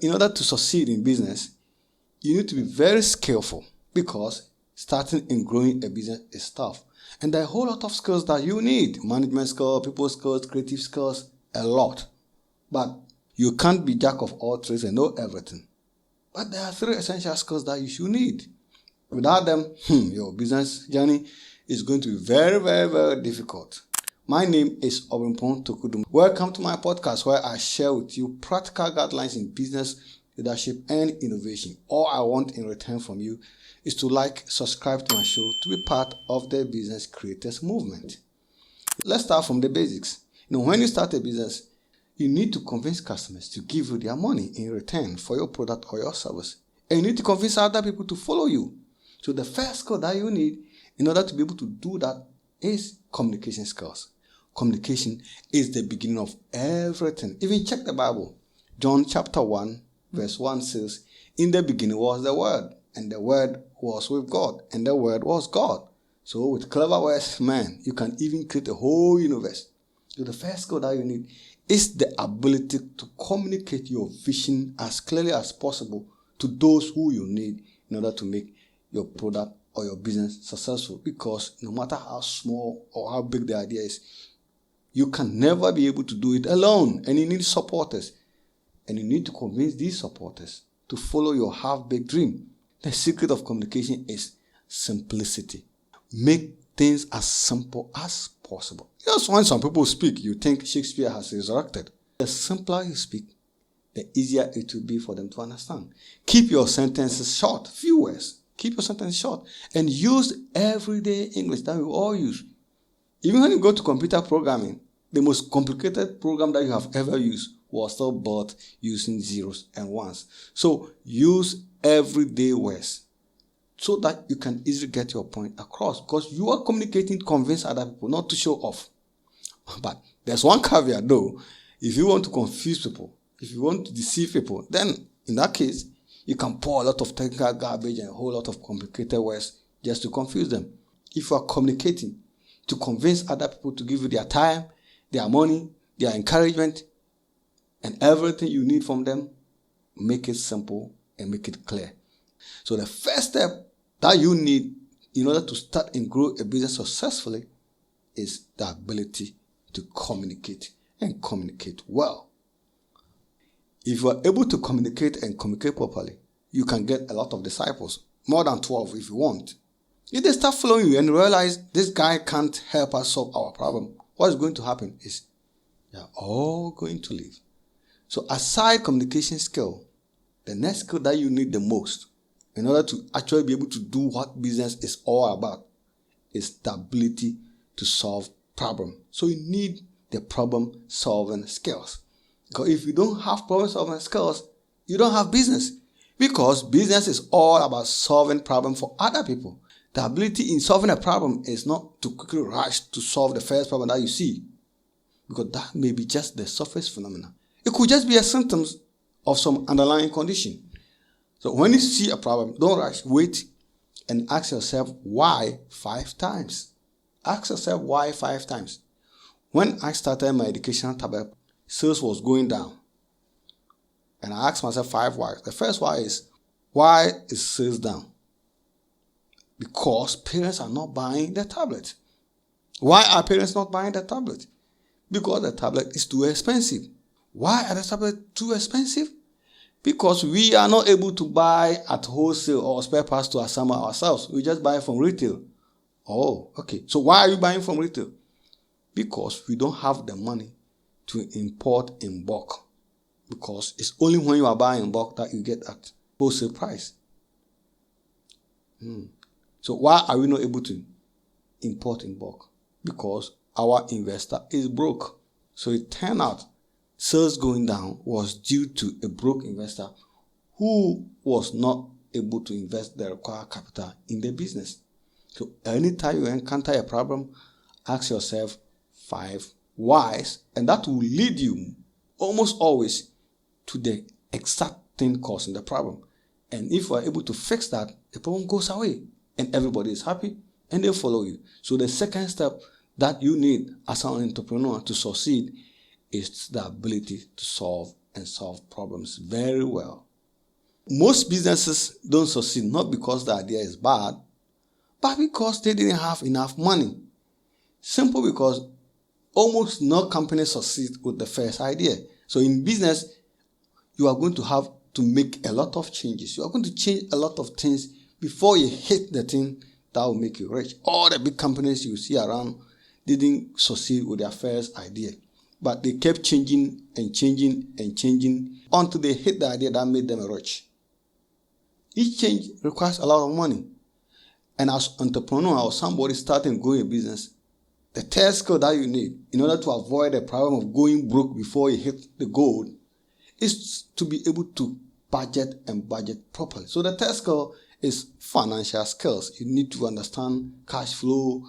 in order to succeed in business, you need to be very skillful because starting and growing a business is tough. And there are a whole lot of skills that you need. Management skills, people skills, creative skills, a lot. But you can't be jack of all trades and know everything. But there are 3 essential skills that you should need. Without them, your business journey is going to be very, very, very difficult. My name is Obrempong Toku Dum. Welcome to my podcast where I share with you practical guidelines in business, leadership, and innovation. All I want in return from you is to subscribe to my show to be part of the business creators movement. Let's start from the basics. When you start a business, you need to convince customers to give you their money in return for your product or your service. And you need to convince other people to follow you. So the first skill that you need in order to be able to do that is communication skills. Communication is the beginning of everything. Even check the Bible. John chapter 1 verse 1 says, "In the beginning was the Word, and the Word was with God, and the Word was God." So with clever words, man, you can even create a whole universe. So the first skill that you need is the ability to communicate your vision as clearly as possible to those who you need in order to make your product or your business successful. Because no matter how small or how big the idea is, you can never be able to do it alone. And you need supporters. And you need to convince these supporters to follow your half-baked dream. The secret of communication is simplicity. Make things as simple as possible. Just when some people speak, you think Shakespeare has resurrected. The simpler you speak, the easier it will be for them to understand. Keep your sentences short, few words. Keep your sentences short. And use everyday English that we all use. Even when you go to computer programming, the most complicated program that you have ever used was still built using zeros and ones. So use everyday words so that you can easily get your point across. Because you are communicating to convince other people, not to show off. But there's one caveat though. If you want to confuse people, if you want to deceive people, then in that case, you can pour a lot of technical garbage and a whole lot of complicated words just to confuse them. If you are communicating to convince other people to give you their time, their money, their encouragement, and everything you need from them, make it simple and make it clear. So the first step that you need in order to start and grow a business successfully is the ability to communicate and communicate well. If you are able to communicate and communicate properly, you can get a lot of disciples, more than 12 if you want. If they start following you and realize this guy can't help us solve our problem, what's going to happen is they are all going to leave. So aside communication skill, the next skill that you need the most in order to actually be able to do what business is all about is the ability to solve problems. So you need the problem solving skills. Because if you don't have problem solving skills, you don't have business. Because business is all about solving problems for other people. The ability in solving a problem is not to quickly rush to solve the first problem that you see. Because that may be just the surface phenomenon. It could just be a symptom of some underlying condition. So when you see a problem, don't rush, wait, and ask yourself why 5 times. Ask yourself why 5 times. When I started my educational tablet, sales was going down. And I asked myself 5 whys. The first why is sales down? Because parents are not buying the tablet. Why are parents not buying the tablet? Because the tablet is too expensive. Why are the tablets too expensive? Because we are not able to buy at wholesale or spare parts to assemble ourselves. We just buy from retail. Oh, okay. So why are you buying from retail? Because we don't have the money to import in bulk. Because it's only when you are buying in bulk that you get at wholesale price. So why are we not able to import in bulk? Because our investor is broke. So it turned out sales going down was due to a broke investor who was not able to invest the required capital in the business. So anytime you encounter a problem, ask yourself 5 whys, and that will lead you almost always to the exact thing causing the problem. And if you are able to fix that, the problem goes away and everybody is happy and they follow you. So the second step that you need as an entrepreneur to succeed is the ability to solve and solve problems very well. Most businesses don't succeed not because the idea is bad, but because they didn't have enough money. Simple because almost no company succeeds with the first idea. So in business, you are going to have to make a lot of changes. You are going to change a lot of things before you hit the thing that will make you rich. All the big companies you see around didn't succeed with their first idea, but they kept changing and changing and changing until they hit the idea that made them rich. Each change requires a lot of money. And as an entrepreneur or somebody starting growing a business, the third skill that you need in order to avoid the problem of going broke before you hit the goal is to be able to budget and budget properly. So the third skill is financial skills. You need to understand cash flow,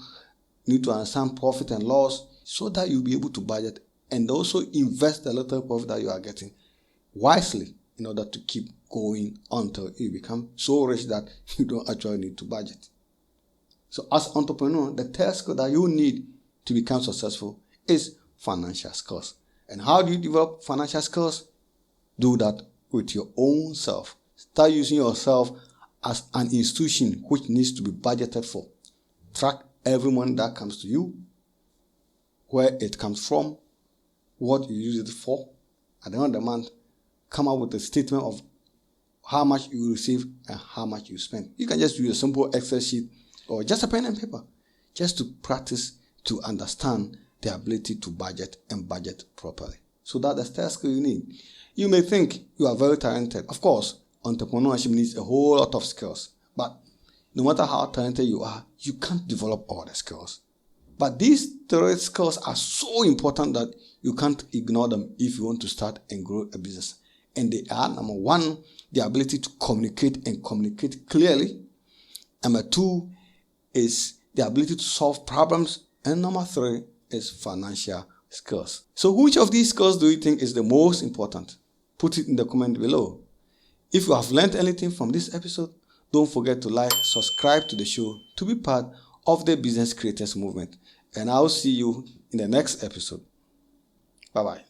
you need to understand profit and loss so that you'll be able to budget and also invest the little profit that you are getting wisely in order to keep going until you become so rich that you don't actually need to budget. So as an entrepreneur, the third skill that you need to become successful is financial skills. And how do you develop financial skills? Do that with your own self. Start using yourself as an institution which needs to be budgeted for. Track every money that comes to you, where it comes from, what you use it for. At the end of the month, come up with a statement of how much you receive and how much you spend. You can just use a simple Excel sheet or just a pen and paper just to practice to understand the ability to budget and budget properly. So that's the third skill you need. You may think you are very talented. Of course, entrepreneurship needs a whole lot of skills. But no matter how talented you are, you can't develop all the skills. But these three skills are so important that you can't ignore them if you want to start and grow a business. And they are, number one, the ability to communicate and communicate clearly. Number two is the ability to solve problems. And number three is financial skills. So which of these skills do you think is the most important? Put it in the comment below. If you have learned anything from this episode, don't forget to like, subscribe to the show to be part of the Business Creators Movement. And I'll see you in the next episode. Bye-bye.